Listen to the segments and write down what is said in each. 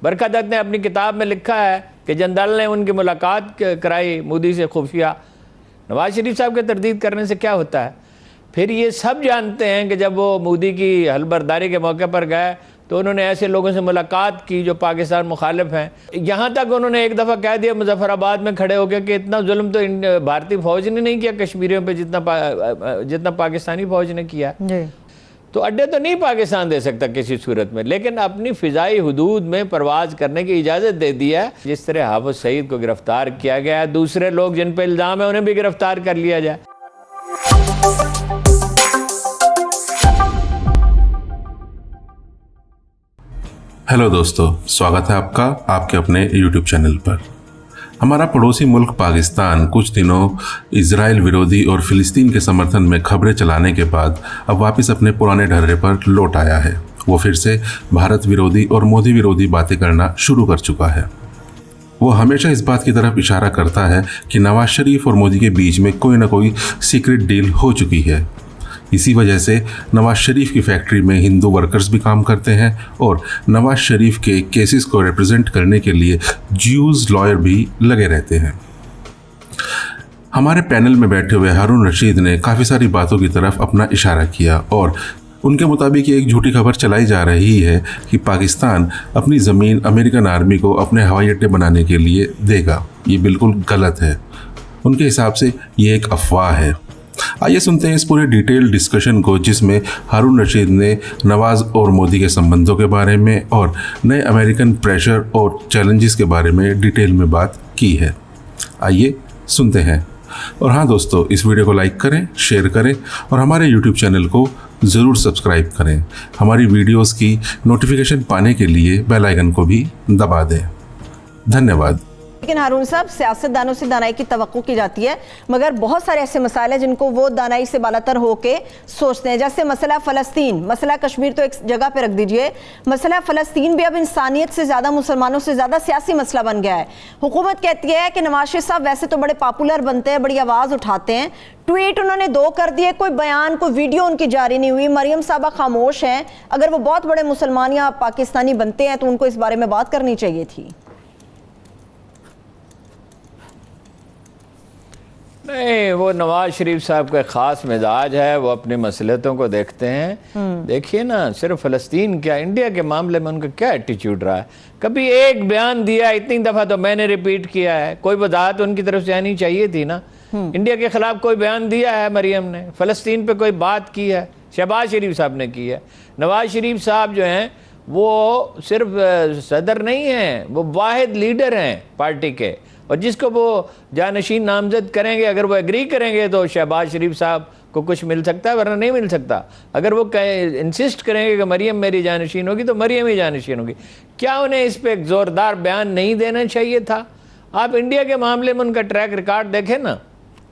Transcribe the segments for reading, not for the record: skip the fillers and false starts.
बरखा दत्त ने अपनी किताब में लिखा है कि जनदल ने उनकी मुलाकात कराई मोदी से खुफिया। नवाज शरीफ साहब के तरदीद करने से क्या होता है? फिर ये सब जानते हैं कि जब वो मोदी की हलबरदारी के मौके पर गए तो उन्होंने ऐसे लोगों से मुलाकात की जो पाकिस्तान मुखालिफ हैं। यहाँ तक उन्होंने एक दफ़ा कह दिया मुजफ्फराबाद में खड़े होकर कि इतना जुल्म तो भारतीय फ़ौज ने नहीं किया कश्मीरियों पे जितना पाकिस्तानी फ़ौज ने किया। तो अड्डे तो नहीं पाकिस्तान दे सकता किसी सूरत में, लेकिन अपनी फ़िज़ाई हुदूद में परवाज़ करने की इजाज़त दे दी है। जिस तरह हाफिज़ सईद को गिरफ़्तार किया गया है, दूसरे लोग जिन पर इल्ज़ाम है उन्हें भी गिरफ़्तार कर लिया जाए। हेलो दोस्तों, स्वागत है आपका आपके अपने YouTube चैनल पर। हमारा पड़ोसी मुल्क पाकिस्तान कुछ दिनों इजराइल विरोधी और फ़िलिस्तीन के समर्थन में खबरें चलाने के बाद अब वापस अपने पुराने ढर्रे पर लौट आया है। वो फिर से भारत विरोधी और मोदी विरोधी बातें करना शुरू कर चुका है। वो हमेशा इस बात की तरफ इशारा करता है कि नवाज शरीफ और मोदी के बीच में कोई ना कोई सीक्रेट डील हो चुकी है। इसी वजह से नवाज शरीफ की फैक्ट्री में हिंदू वर्कर्स भी काम करते हैं और नवाज शरीफ के केसेस को रिप्रेजेंट करने के लिए ज्यूज लॉयर भी लगे रहते हैं। हमारे पैनल में बैठे हुए हारून रशीद ने काफ़ी सारी बातों की तरफ अपना इशारा किया और उनके मुताबिक एक झूठी खबर चलाई जा रही है कि पाकिस्तान अपनी ज़मीन अमेरिकन आर्मी को अपने हवाई अड्डे बनाने के लिए देगा। ये बिल्कुल गलत है। उनके हिसाब से ये एक अफवाह है। आइए सुनते हैं इस पूरे डिटेल डिस्कशन को, जिसमें हारून रशीद ने नवाज और मोदी के संबंधों के बारे में और नए अमेरिकन प्रेशर और चैलेंजेस के बारे में डिटेल में बात की है। आइए सुनते हैं। और हाँ दोस्तों, इस वीडियो को लाइक करें, शेयर करें और हमारे YouTube चैनल को ज़रूर सब्सक्राइब करें। हमारी वीडियोस की नोटिफिकेशन पाने के लिए बेल आइकन को भी दबा दें। धन्यवाद। लेकिन हारून साहब, सियासतदानों से दानाई की तवक्को की जाती है, मगर बहुत सारे ऐसे मसाले हैं जिनको वो दानाई से बालातर होके सोचते हैं। जैसे मसला फ़लस्तीन, मसला कश्मीर तो एक जगह पे रख दीजिए, मसला फ़लस्तीन भी अब इंसानियत से ज़्यादा, मुसलमानों से ज़्यादा सियासी मसला बन गया है। हुकूमत कहती है कि नवाज शरीफ साहब वैसे तो बड़े पॉपुलर बनते हैं, बड़ी आवाज़ उठाते हैं, ट्वीट उन्होंने 2 कर दिए, कोई बयान कोई वीडियो उनकी जारी नहीं हुई। मरियम साहबा खामोश हैं। अगर वो बहुत बड़े मुसलमान या पाकिस्तानी बनते हैं तो उनको इस बारे में बात करनी चाहिए थी। नहीं, वो नवाज शरीफ साहब का ख़ास मिजाज है, वो अपनी मसलहतों को देखते हैं। देखिए ना, सिर्फ फ़लस्तीन क्या, इंडिया के मामले में उनका क्या एटीट्यूड रहा है। कभी एक बयान दिया, इतनी दफ़ा तो मैंने रिपीट किया है, कोई वजाहत उनकी तरफ से आनी चाहिए थी ना। इंडिया के ख़िलाफ़ कोई बयान दिया है मरियम ने? फ़लस्तीन पे कोई बात की है? शहबाज शरीफ साहब ने की है। नवाज शरीफ साहब जो हैं वो सिर्फ सदर नहीं हैं, वो वाहिद लीडर हैं पार्टी के, और जिसको वो जानशीन नामजद करेंगे, अगर वो एग्री करेंगे तो शहबाज शरीफ साहब को कुछ मिल सकता है, वरना नहीं मिल सकता। अगर वो इंसिस्ट करेंगे कि मरियम मेरी जानशीन होगी तो मरियम ही जानशीन होगी। क्या उन्हें इस पर एक ज़ोरदार बयान नहीं देना चाहिए था? आप इंडिया के मामले में उनका ट्रैक रिकॉर्ड देखें ना।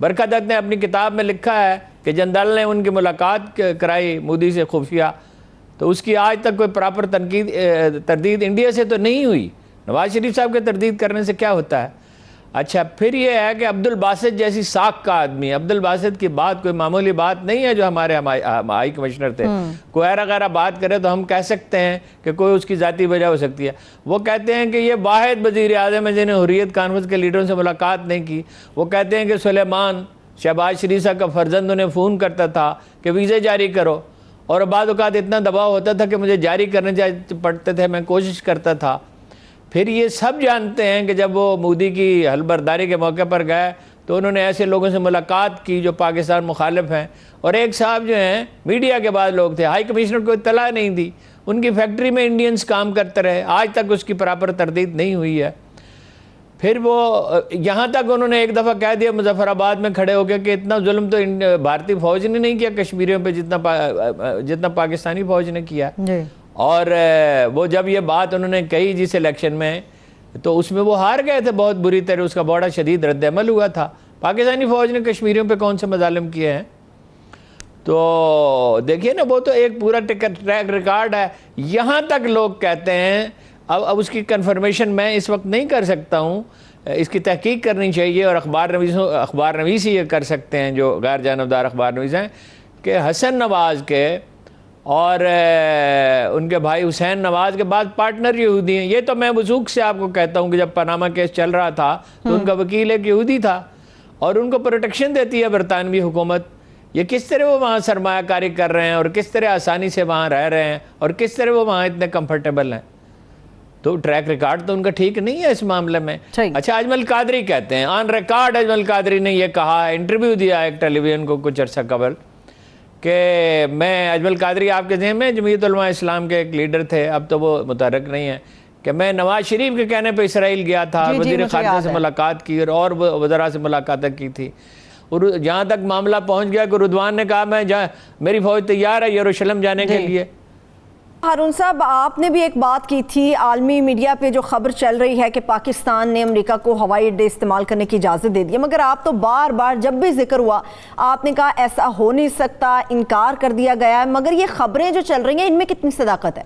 बरखा दत्त ने अपनी किताब में लिखा है कि जनदल ने उनकी मुलाकात कराई मोदी से खुफिया, तो उसकी आज तक कोई प्रॉपर तरदीद इंडिया से तो नहीं हुई। नवाज शरीफ साहब के तरदीद करने से क्या होता है? अच्छा, फिर ये है कि अब्दुल बासित जैसी साख का आदमी, अब्दुल बासित की बात कोई मामूली बात नहीं है, जो हमारे हाई कमिश्नर थे। कोई अगर बात करे तो हम कह सकते हैं कि कोई उसकी ज़ाती वजह हो सकती है। वो कहते हैं कि ये वाहिद वज़ीर आज़म है जिन्हें हुर्रियत कॉन्फ्रेंस के लीडरों से मुलाकात नहीं की। वो कहते हैं कि सुलेमान, शहबाज शरीफ साहब का फर्जंद, उन्हें फ़ोन करता था कि वीज़े जारी करो, और बाद औक़ात इतना दबाव होता था कि मुझे जारी करने पड़ते थे, मैं कोशिश करता था। फिर ये सब जानते हैं कि जब वो मोदी की हलबरदारी के मौके पर गए तो उन्होंने ऐसे लोगों से मुलाकात की जो पाकिस्तान मुखालिफ हैं, और एक साहब जो हैं मीडिया के बाद लोग थे, हाई कमिश्नर को इत्तला नहीं दी, उनकी फैक्ट्री में इंडियंस काम करते रहे, आज तक उसकी प्रॉपर तरदीद नहीं हुई है। फिर वो यहाँ तक उन्होंने एक दफ़ा कह दिया मुजफ्फराबाद में खड़े होकर कि इतना जुल्म तो भारतीय फ़ौज ने नहीं किया कश्मीरियों पर जितना पाकिस्तानी फ़ौज ने किया। और वो जब ये बात उन्होंने कही जिस इलेक्शन में, तो उसमें वो हार गए थे बहुत बुरी तरह, उसका बड़ा शदीद रद्द-ए-अमल हुआ था। पाकिस्तानी फ़ौज ने कश्मीरियों पे कौन से मज़ालिम किए हैं? तो देखिए ना, वो तो एक पूरा ट्रैक रिकॉर्ड है। यहाँ तक लोग कहते हैं, अब उसकी कन्फर्मेशन मैं इस वक्त नहीं कर सकता हूँ, इसकी तहकीक करनी चाहिए, और अखबार नवीस ही ये कर सकते हैं जो गैर जानबदार अखबार नवीस हैं, कि हसन नवाज़ के और उनके भाई हुसैन नवाज के बाद पार्टनर यहूदी हैं। ये तो मैं वसूख से आपको कहता हूँ कि जब पनामा केस चल रहा था तो उनका वकील एक यहूदी था और उनको प्रोटेक्शन देती है बरतानवी हुकूमत। ये किस तरह वो वहाँ सरमायाकारी कर रहे हैं और किस तरह आसानी से वहाँ रह रहे हैं और किस तरह वो वहाँ इतने कंफर्टेबल हैं। तो ट्रैक रिकॉर्ड तो उनका ठीक नहीं है इस मामले में। अच्छा, अजमल कादरी कहते हैं, ऑन रिकॉर्ड अजमल कादरी ने ये कहा, इंटरव्यू दिया एक टेलीविजन को कुछ अर्सा कबल, कि मैं, अजमल कादरी आपके ज़हन में जमीयत उलमा इस्लाम के एक लीडर थे, अब तो वो मुतहर्रिक नहीं है, कि मैं नवाज शरीफ के कहने पे इसराइल गया था, वज़ीर ख़ारिजा से मुलाकात की और वज़रा से मुलाकात की थी। और जहाँ तक मामला पहुँच गया कि रुदवान ने कहा मैं मेरी फ़ौज तैयार है यरूशलेम जाने के लिए। हारून साहब, आपने भी एक बात की थी, आलमी मीडिया पे जो खबर चल रही है कि पाकिस्तान ने अमेरिका को हवाई अड्डे इस्तेमाल करने की इजाज़त दे दी, मगर आप तो बार बार जब भी जिक्र हुआ आपने कहा ऐसा हो नहीं सकता, इनकार कर दिया गया है। मगर ये खबरें जो चल रही हैं इनमें कितनी सदाकत है?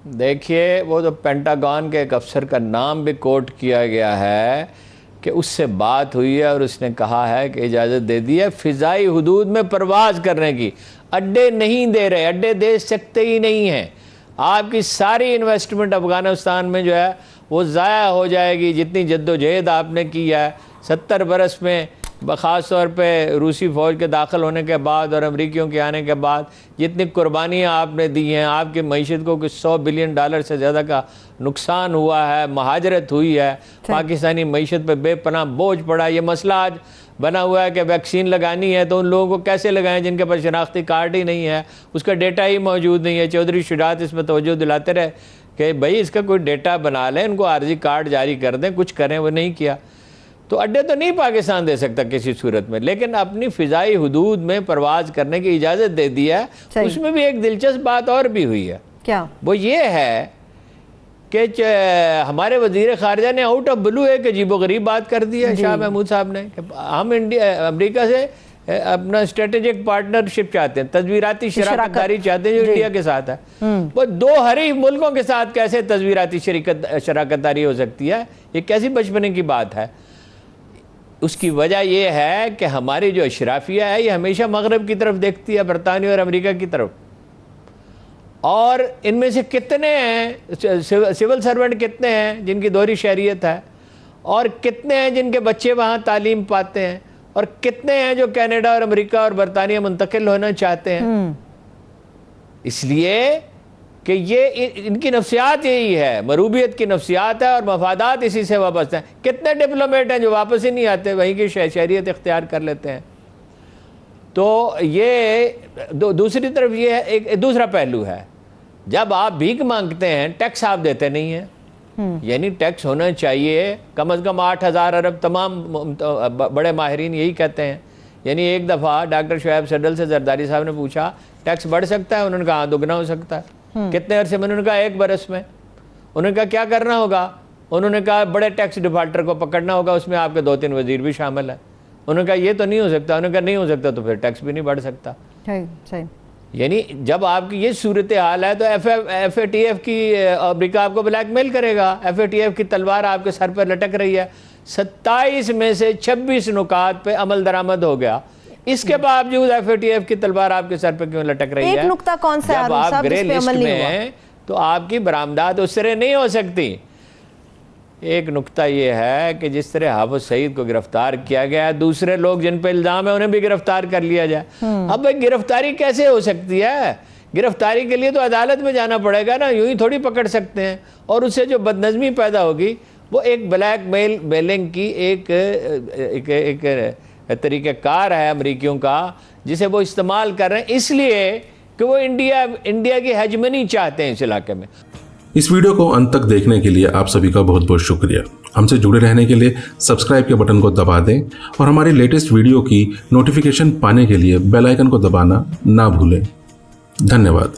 देखिए, वो तो पेंटागन के एक अफसर का नाम भी कोट किया गया है कि उससे बात हुई है और उसने कहा है कि इजाज़त दे दी है फ़िज़ाई हुदूद में परवाज़ करने की। अड्डे नहीं दे रहे, अड्डे दे सकते ही नहीं हैं। आपकी सारी इन्वेस्टमेंट अफ़गानिस्तान में जो है वो ज़ाया हो जाएगी, जितनी जद्दोजहद आपने की है 70 बरस में, ख़ास तौर पे रूसी फ़ौज के दाखिल होने के बाद और अमरीकियों के आने के बाद जितनी कुर्बानियाँ आपने दी हैं, आपकी मईशत को कुछ $100 बिलियन से ज़्यादा का नुकसान हुआ है, महाजरत हुई है, पाकिस्तानी मईशत पे बेपनाह बोझ पड़ा। ये मसला आज बना हुआ है कि वैक्सीन लगानी है तो उन लोगों को कैसे लगाएं जिनके पास शनाख्ती कार्ड ही नहीं है, उसका डेटा ही मौजूद नहीं है। चौधरी शुजात इसमें तवज्जो दिलाते रहे कि भाई इसका कोई डेटा बना लें, इनको आर्जी कार्ड जारी कर दें, कुछ करें, वो नहीं किया। तो अड्डे तो नहीं पाकिस्तान दे सकता किसी सूरत में, लेकिन अपनी फ़िज़ाई हुदूद में परवाज़ करने की इजाज़त दे दी है। उसमें भी एक दिलचस्प बात और भी हुई है। क्या? वो ये है कि हमारे वज़ीर ख़ारिजा ने आउट ऑफ ब्लू एक अजीबोगरीब बात कर दी है शाह महमूद साहब ने कि हम अमेरिका से अपना स्ट्रेटेजिक पार्टनरशिप चाहते हैं, तस्वीराती शराकतदारी चाहते हैं जो इंडिया के साथ है। वो दो हरीफ मुल्कों के साथ कैसे तस्वीराती शराकतदारी हो सकती है? ये कैसी बचपने की बात है? उसकी वजह यह है कि हमारी जो अशराफिया है ये हमेशा मगरब की तरफ देखती है, बरतानिया और अमेरिका की तरफ। और इनमें से कितने हैं सिविल सर्वेंट, कितने हैं जिनकी दोहरी शहरियत है, और कितने हैं जिनके बच्चे वहाँ तालीम पाते हैं, और कितने हैं जो कनाडा और अमेरिका और बरतानिया मुंतकिल होना चाहते हैं। इसलिए कि ये इनकी नफ्सियात यही है, मरूबियत की नफ्सियात है और मफादात इसी से वाबस्ता हैं। कितने डिप्लोमेट हैं जो वापस ही नहीं आते, वहीं की शहरियत इख्तियार कर लेते हैं। तो ये दूसरी तरफ ये है, एक दूसरा पहलू है, जब आप भीख मांगते हैं टैक्स आप देते नहीं हैं। यानी टैक्स होना चाहिए कम से कम 8,000 अरब, तमाम बड़े माहिरीन यही कहते हैं। यानी एक दफ़ा डॉक्टर शुएब सडल से जरदारी साहब ने पूछा टैक्स बढ़ सकता है? उन्होंने कहा हाँ, दोगुना हो सकता है। कितने अरसे में? उन्होंने कहा 1 बरस में। उन्होंने कहा क्या करना होगा? उन्होंने कहा बड़े टैक्स डिफाल्टर को पकड़ना होगा, उसमें आपके 2-3 वजीर भी शामिल है। उन्होंने कहा ये तो नहीं हो सकता। उन्होंने कहा नहीं हो सकता तो फिर टैक्स भी नहीं बढ़ सकता। यानी जब आपकी ये सूरत हाल है तो FATF की अमेरिका आपको ब्लैकमेल करेगा। FATF की तलवार आपके सर पर लटक रही है। 27 में से 26 नुकात पे अमल दरामद हो गया, इसके बावजूद FATF की तलवार आपके सर पे क्यों लटक रही है? एक नुक्ता कौन सा है? जब आप ग्रे लिस्ट में हैं तो आपकी बरामदात उस तरह नहीं हो सकती। एक नुक्ता ये है कि जिस तरह हाफिज सईद को गिरफ्तार किया गया, दूसरे लोग जिन पे इल्जाम है उन्हें भी गिरफ्तार कर लिया जाए। अब भाई गिरफ्तारी कैसे हो सकती है? गिरफ्तारी के लिए तो अदालत में जाना पड़ेगा ना, यूं ही थोड़ी पकड़ सकते हैं। और उससे जो बदनज़मी पैदा होगी वो एक ब्लैकमेलिंग की एक तरीक़ाकार है अमरीकियों का, जिसे वो इस्तेमाल कर रहे हैं इसलिए कि वो इंडिया की हेजमनी चाहते हैं इस इलाके में। इस वीडियो को अंत तक देखने के लिए आप सभी का बहुत बहुत शुक्रिया। हमसे जुड़े रहने के लिए सब्सक्राइब के बटन को दबा दें और हमारी लेटेस्ट वीडियो की नोटिफिकेशन पाने के लिए बेल आइकन को दबाना ना भूलें। धन्यवाद।